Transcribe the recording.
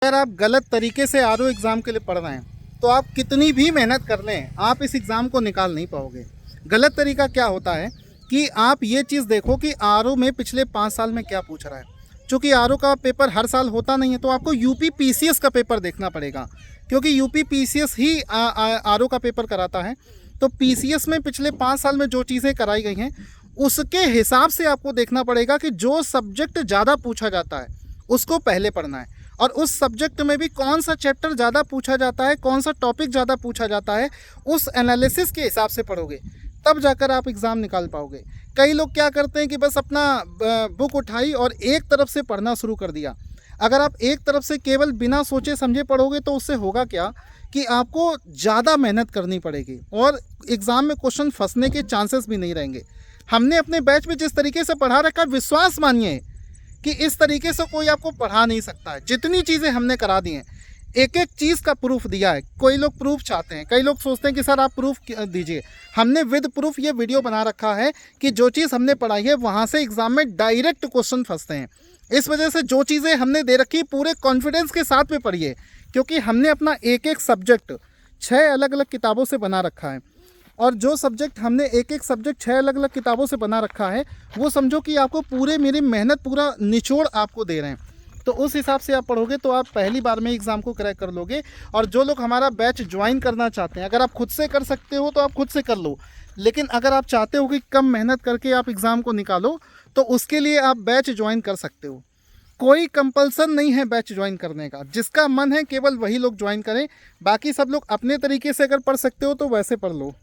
अगर आप गलत तरीके से आरओ एग्ज़ाम के लिए पढ़ रहे हैं तो आप कितनी भी मेहनत कर लें आप इस एग्ज़ाम को निकाल नहीं पाओगे। गलत तरीका क्या होता है कि आप ये चीज़ देखो कि आरओ में पिछले 5 साल में क्या पूछ रहा है। चूँकि आरओ का पेपर हर साल होता नहीं है तो आपको यूपी पीसीएस का पेपर देखना पड़ेगा, क्योंकि यूपी पीसीएस ही आरओ का पेपर कराता है। तो पीसीएस में पिछले 5 साल में जो चीज़ें कराई गई हैं उसके हिसाब से आपको देखना पड़ेगा कि जो सब्जेक्ट ज़्यादा पूछा जाता है उसको पहले पढ़ना है, और उस सब्जेक्ट में भी कौन सा चैप्टर ज़्यादा पूछा जाता है, कौन सा टॉपिक ज़्यादा पूछा जाता है, उस एनालिसिस के हिसाब से पढ़ोगे तब जाकर आप एग्ज़ाम निकाल पाओगे। कई लोग क्या करते हैं कि बस अपना बुक उठाई और एक तरफ से पढ़ना शुरू कर दिया। अगर आप एक तरफ से केवल बिना सोचे समझे पढ़ोगे तो उससे होगा क्या कि आपको ज़्यादा मेहनत करनी पड़ेगी और एग्ज़ाम में क्वेश्चन फंसने के चांसेस भी नहीं रहेंगे। हमने अपने बैच में जिस तरीके से पढ़ा रखा, विश्वास मानिए कि इस तरीके से कोई आपको पढ़ा नहीं सकता है। जितनी चीज़ें हमने करा दी हैं, एक एक चीज़ का प्रूफ दिया है। कोई लोग प्रूफ चाहते हैं, कई लोग सोचते हैं कि सर आप प्रूफ दीजिए। हमने विद प्रूफ ये वीडियो बना रखा है कि जो चीज़ हमने पढ़ाई है वहाँ से एग्ज़ाम में डायरेक्ट क्वेश्चन फंसते हैं। इस वजह से जो चीज़ें हमने दे रखी पूरे कॉन्फिडेंस के साथ में पढ़िए, क्योंकि हमने अपना एक एक सब्जेक्ट 6 अलग अलग किताबों से बना रखा है। और जो सब्जेक्ट हमने एक एक सब्जेक्ट 6 अलग अलग किताबों से बना रखा है वो समझो कि आपको पूरे मेरी मेहनत पूरा निचोड़ आपको दे रहे हैं। तो उस हिसाब से आप पढ़ोगे तो आप पहली बार में एग्ज़ाम को क्रैक कर लोगे। और जो लोग हमारा बैच ज्वाइन करना चाहते हैं, अगर आप खुद से कर सकते हो तो आप खुद से कर लो, लेकिन अगर आप चाहते हो कि कम मेहनत करके आप एग्ज़ाम को निकालो तो उसके लिए आप बैच ज्वाइन कर सकते हो। कोई कंपल्सन नहीं है बैच ज्वाइन करने का, जिसका मन है केवल वही लोग ज्वाइन करें। बाकी सब लोग अपने तरीके से अगर पढ़ सकते हो तो वैसे पढ़ लो।